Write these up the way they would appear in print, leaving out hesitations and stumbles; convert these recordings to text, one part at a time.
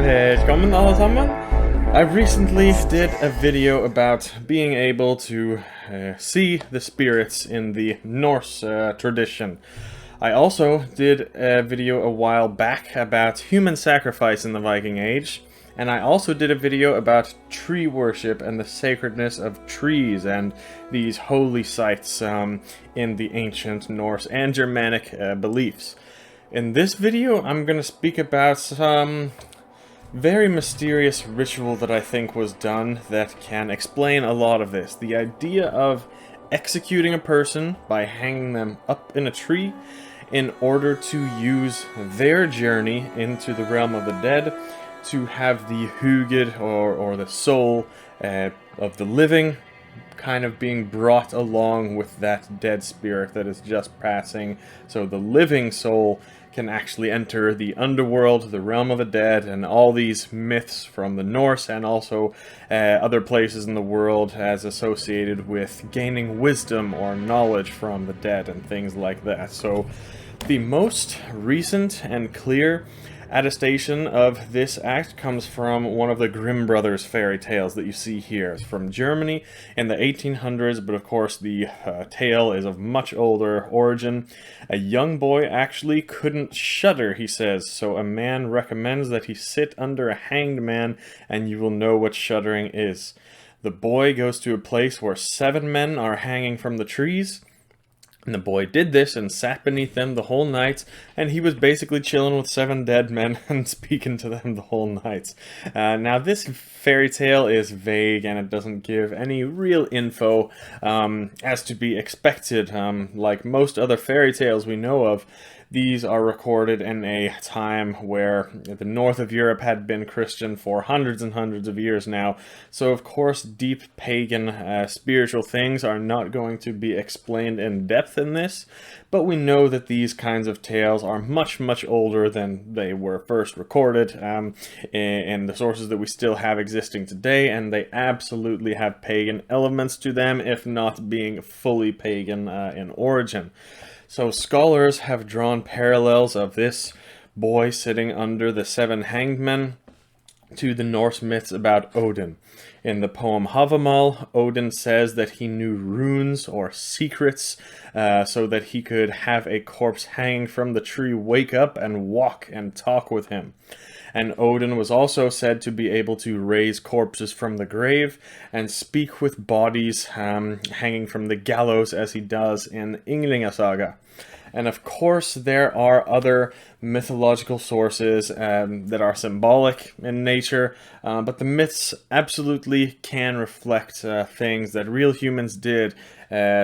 Välkommen allesammans! I recently did a video about being able to see the spirits in the Norse tradition. I also did a video a while back about human sacrifice in the Viking Age, and I also did a video about tree worship and the sacredness of trees and these holy sites in the ancient Norse and Germanic beliefs. In this video, I'm going to speak about some very mysterious ritual that I think was done that can explain a lot of this. The idea of executing a person by hanging them up in a tree in order to use their journey into the realm of the dead to have the hugid or the soul of the living kind of being brought along with that dead spirit that is just passing, so the living soul can actually enter the underworld, the realm of the dead, and all these myths from the Norse and also other places in the world as associated with gaining wisdom or knowledge from the dead and things like that. So the most recent and clear attestation of this act comes from one of the Grimm brothers fairy tales that you see here. It's from Germany in the 1800s, but of course the tale is of much older origin. A young boy actually couldn't shudder, he says, so a man recommends that he sit under a hanged man and you will know what shuddering is. The boy goes to a place where 7 men are hanging from the trees. And the boy did this and sat beneath them the whole night, and he was basically chilling with 7 dead men and speaking to them the whole night. Now this fairy tale is vague and it doesn't give any real info as to be expected. Like most other fairy tales we know of, these are recorded in a time where the north of Europe had been Christian for hundreds and hundreds of years now. So of course deep pagan spiritual things are not going to be explained in depth in this, but we know that these kinds of tales are much older than they were first recorded in the sources that we still have existing today, and they absolutely have pagan elements to them, if not being fully pagan in origin. So scholars have drawn parallels of this boy sitting under the 7 hanged men to the Norse myths about Odin. In the poem Havamal, Odin says that he knew runes or secrets so that he could have a corpse hanging from the tree wake up and walk and talk with him. And Odin was also said to be able to raise corpses from the grave and speak with bodies hanging from the gallows as he does in Ynglinga Saga. And of course there are other mythological sources that are symbolic in nature, but the myths absolutely can reflect things that real humans did,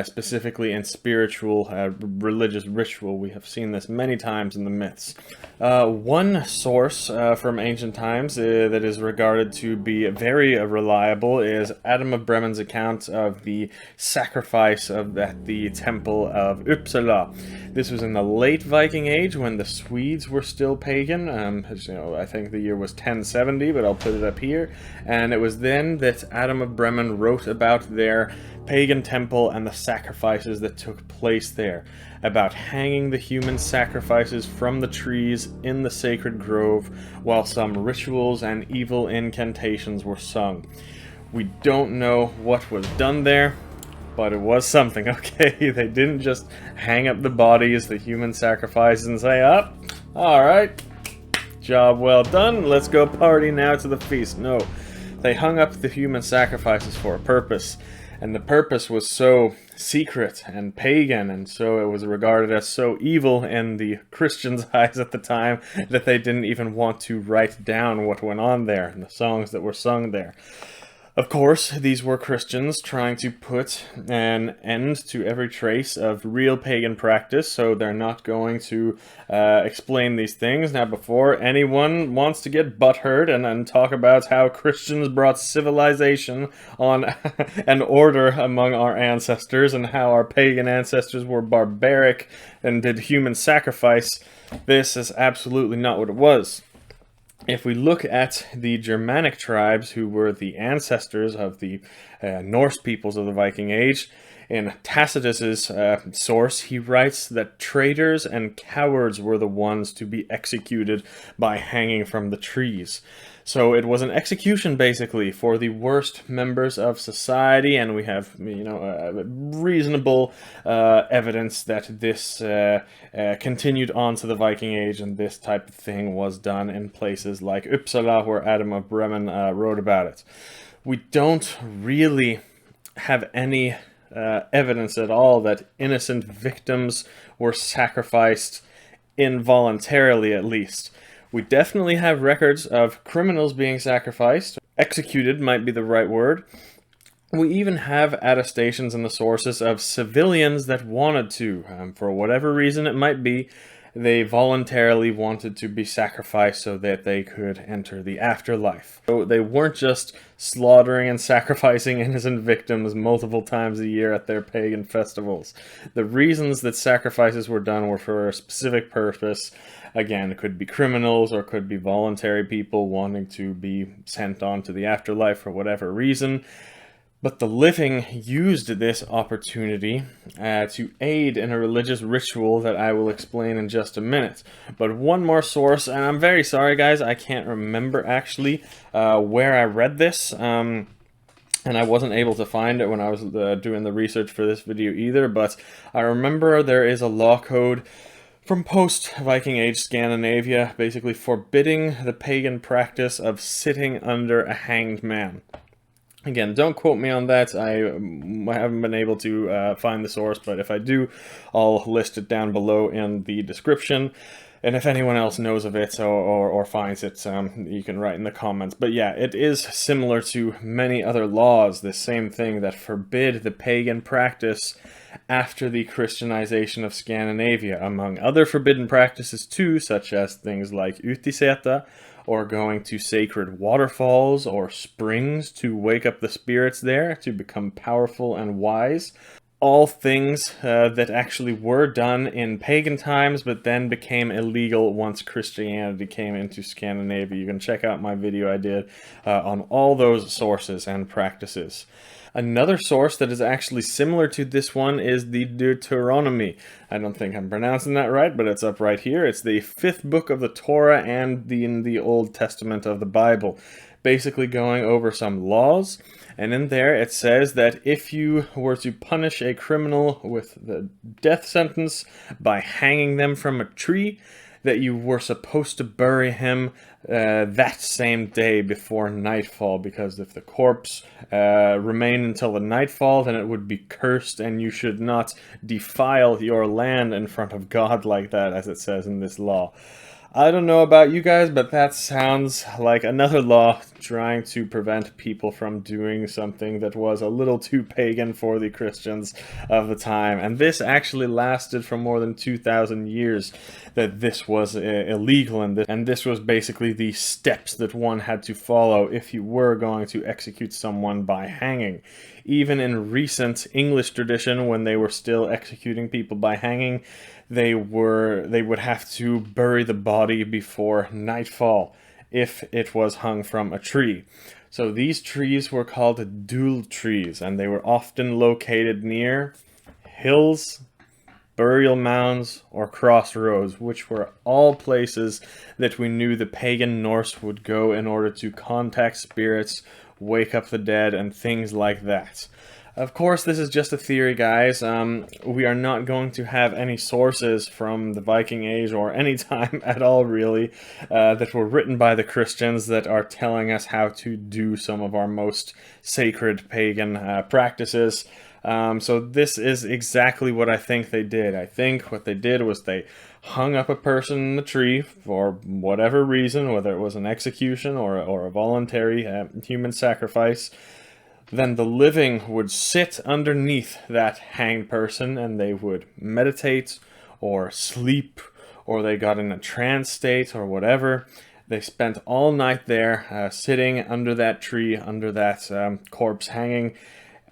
specifically in spiritual, religious ritual. We have seen this many times in the myths. One source from ancient times that is regarded to be very reliable is Adam of Bremen's account of the sacrifice at the temple of Uppsala. This was in the late Viking Age when the Swedes were still pagan. I think the year was 1070, but I'll put it up here. And it was then that Adam of Bremen wrote about their pagan temple and the sacrifices that took place there, about hanging the human sacrifices from the trees in the sacred grove while some rituals and evil incantations were sung. We don't know what was done there, but it was something, okay? They didn't just hang up the bodies, the human sacrifices, and say, alright, job well done, let's go party now to the feast. No, they hung up the human sacrifices for a purpose. And the purpose was so secret and pagan, and so it was regarded as so evil in the Christians' eyes at the time that they didn't even want to write down what went on there and the songs that were sung there. Of course, these were Christians trying to put an end to every trace of real pagan practice, so they're not going to explain these things. Now, before anyone wants to get butthurt and talk about how Christians brought civilization on and order among our ancestors and how our pagan ancestors were barbaric and did human sacrifice, this is absolutely not what it was. If we look at the Germanic tribes who were the ancestors of the Norse peoples of the Viking Age, In Tacitus's source, he writes that traitors and cowards were the ones to be executed by hanging from the trees. So it was an execution basically for the worst members of society, and we have, reasonable evidence that this continued on to the Viking Age, and this type of thing was done in places like Uppsala, where Adam of Bremen wrote about it. We don't really have any evidence at all that innocent victims were sacrificed involuntarily, at least. We definitely have records of criminals being sacrificed. Executed might be the right word. We even have attestations in the sources of civilians that wanted to, for whatever reason it might be, they voluntarily wanted to be sacrificed so that they could enter the afterlife. So they weren't just slaughtering and sacrificing innocent victims multiple times a year at their pagan festivals. The reasons that sacrifices were done were for a specific purpose. Again, it could be criminals or could be voluntary people wanting to be sent on to the afterlife for whatever reason. But the living used this opportunity to aid in a religious ritual that I will explain in just a minute. But one more source, and I'm very sorry guys, I can't remember actually where I read this. And I wasn't able to find it when I was doing the research for this video either, but I remember there is a law code from post-Viking Age Scandinavia, basically forbidding the pagan practice of sitting under a hanged man. Again, don't quote me on that. I haven't been able to find the source, but if I do, I'll list it down below in the description. And if anyone else knows of it or finds it, you can write in the comments. But yeah, it is similar to many other laws, the same thing that forbid the pagan practice after the Christianization of Scandinavia, among other forbidden practices too, such as things like utiseta, or going to sacred waterfalls or springs to wake up the spirits there to become powerful and wise. All things that actually were done in pagan times, but then became illegal once Christianity came into Scandinavia. You can check out my video I did on all those sources and practices. Another source that is actually similar to this one is the Deuteronomy. I don't think I'm pronouncing that right, but it's up right here. It's the 5th book of the Torah and in the Old Testament of the Bible. Basically going over some laws, and in there it says that if you were to punish a criminal with the death sentence by hanging them from a tree, that you were supposed to bury him that same day before nightfall, because if the corpse remained until the nightfall, then it would be cursed, and you should not defile your land in front of God like that, as it says in this law. I don't know about you guys, but that sounds like another law trying to prevent people from doing something that was a little too pagan for the Christians of the time. And this actually lasted for more than 2,000 years, that this was illegal, and this was basically the steps that one had to follow if you were going to execute someone by hanging. Even in recent English tradition, when they were still executing people by hanging, they would have to bury the body before nightfall if it was hung from a tree. So these trees were called dule trees, and they were often located near hills, burial mounds, or crossroads, which were all places that we knew the pagan Norse would go in order to contact spirits, wake up the dead, and things like that. Of course, this is just a theory, guys. We are not going to have any sources from the Viking Age or any time at all, really, that were written by the Christians that are telling us how to do some of our most sacred pagan practices. So this is exactly what I think they did. I think what they did was they hung up a person in the tree for whatever reason, whether it was an execution or a voluntary human sacrifice. Then the living would sit underneath that hanged person, and they would meditate or sleep, or they got in a trance state or whatever. They spent all night there sitting under that tree, under that corpse hanging,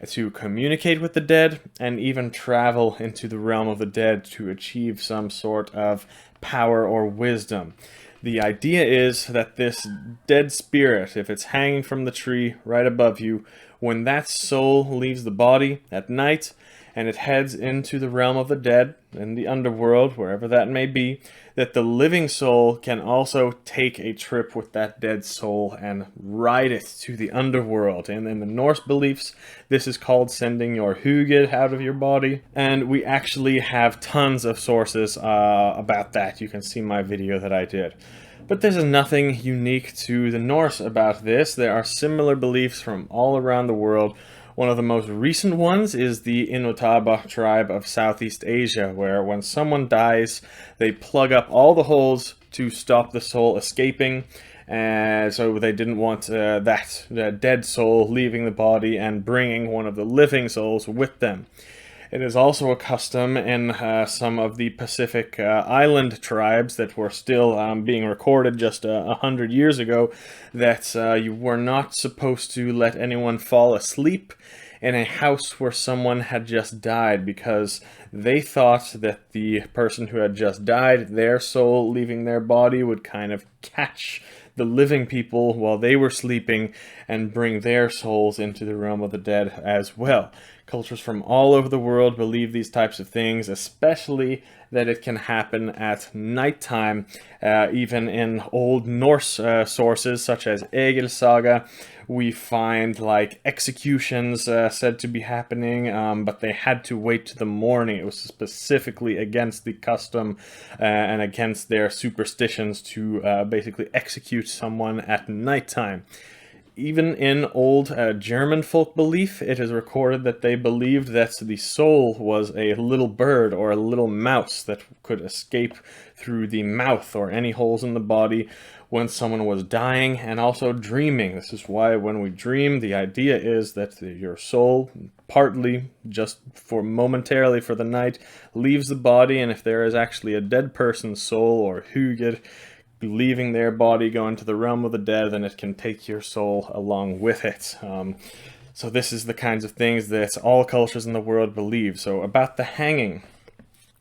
to communicate with the dead and even travel into the realm of the dead to achieve some sort of power or wisdom. The idea is that this dead spirit, if it's hanging from the tree right above you, when that soul leaves the body at night, and it heads into the realm of the dead, in the underworld, wherever that may be, that the living soul can also take a trip with that dead soul and ride it to the underworld. And in the Norse beliefs, this is called sending your hugid out of your body. And we actually have tons of sources about that. You can see my video that I did. But there's nothing unique to the Norse about this. There are similar beliefs from all around the world. One of the most recent ones is the Inotaba tribe of Southeast Asia, where when someone dies, they plug up all the holes to stop the soul escaping. So they didn't want that dead soul leaving the body and bringing one of the living souls with them. It is also a custom in some of the Pacific island tribes that were still being recorded just 100 years ago that you were not supposed to let anyone fall asleep in a house where someone had just died, because they thought that the person who had just died, their soul leaving their body, would kind of catch the living people while they were sleeping and bring their souls into the realm of the dead as well. Cultures from all over the world believe these types of things, especially that it can happen at nighttime. Even in old Norse sources such as Ynglinga Saga, we find like executions said to be happening, but they had to wait to the morning. It was specifically against the custom and against their superstitions to basically execute someone at nighttime. Even in old German folk belief, it is recorded that they believed that the soul was a little bird or a little mouse that could escape through the mouth or any holes in the body when someone was dying, and also dreaming. This is why when we dream, the idea is that your soul, partly just for momentarily for the night, leaves the body, and if there is actually a dead person's soul or hugid leaving their body, going to the realm of the dead, then it can take your soul along with it. So this is the kinds of things that all cultures in the world believe. So about the hanging,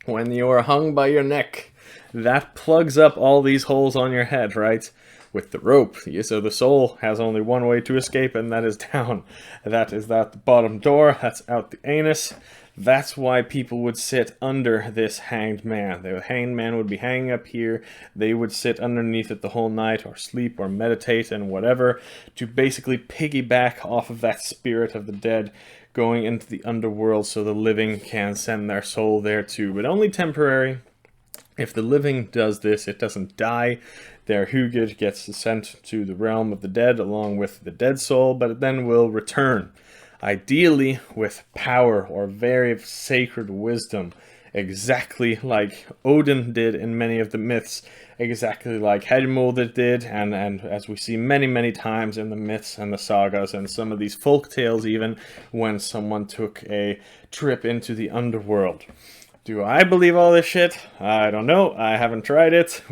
when you are hung by your neck, that plugs up all these holes on your head, right? With the rope. So the soul has only one way to escape, and that is down. That is out the bottom door, that's out the anus. That's why people would sit under this hanged man. The hanged man would be hanging up here. They would sit underneath it the whole night, or sleep, or meditate, and whatever, to basically piggyback off of that spirit of the dead going into the underworld, so the living can send their soul there too, but only temporary. If the living does this, it doesn't die. Their hugid gets sent to the realm of the dead along with the dead soul, but it then will return. Ideally with power or very sacred wisdom, exactly like Odin did in many of the myths, exactly like Havamal did, and as we see many times in the myths and the sagas and some of these folk tales, even when someone took a trip into the underworld. Do I believe all this shit? I don't know. I haven't tried it.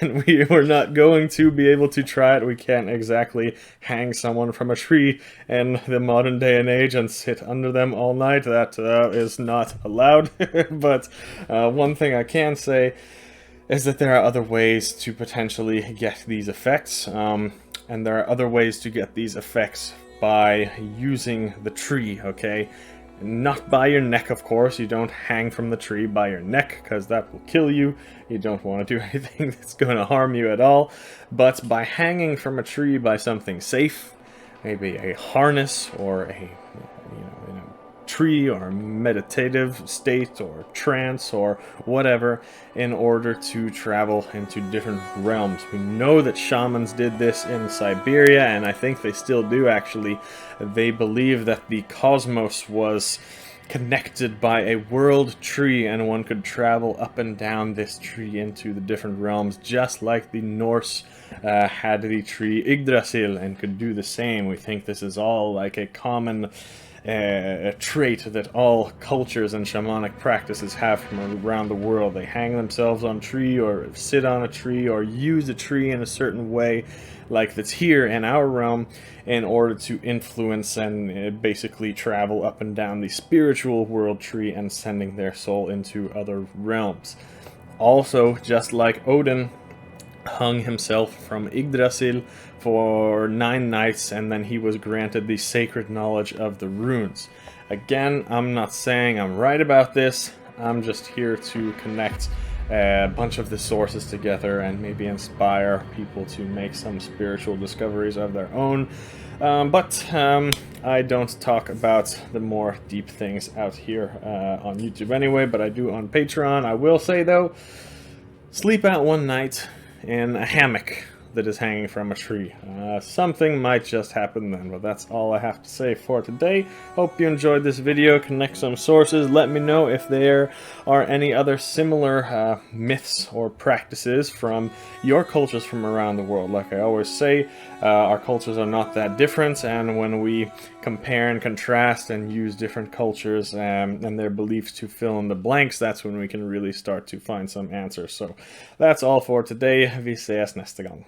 We were not going to be able to try it. We can't exactly hang someone from a tree in the modern day and age and sit under them all night. That is not allowed. But one thing I can say is that there are other ways to potentially get these effects. And there are other ways to get these effects by using the tree, okay? Not by your neck, of course. You don't hang from the tree by your neck, because that will kill you. You don't want to do anything that's going to harm you at all. But by hanging from a tree by something safe, maybe a harness or a tree or a meditative state or trance or whatever, in order to travel into different realms. We know that shamans did this in Siberia, and I think they still do actually. They believe that the cosmos was connected by a world tree, and one could travel up and down this tree into the different realms, just like the Norse had the tree Yggdrasil and could do the same. We think this is all like a common trait that all cultures and shamanic practices have from around the world. They hang themselves on a tree, or sit on a tree, or use a tree in a certain way, like that's here in our realm, in order to influence and basically travel up and down the spiritual world tree and sending their soul into other realms. Also, just like Odin hung himself from Yggdrasil for 9 nights, and then he was granted the sacred knowledge of the runes. Again, I'm not saying I'm right about this. I'm just here to connect a bunch of the sources together and maybe inspire people to make some spiritual discoveries of their own. But I don't talk about the more deep things out here on YouTube anyway, but I do on Patreon. I will say though, sleep out one night in a hammock that is hanging from a tree. Something might just happen then, but that's all I have to say for today. Hope you enjoyed this video. Connect some sources. Let me know if there are any other similar myths or practices from your cultures from around the world. Like I always say, our cultures are not that different, and when we compare and contrast and use different cultures and their beliefs to fill in the blanks, that's when we can really start to find some answers. So that's all for today. Vi ses nästa gång.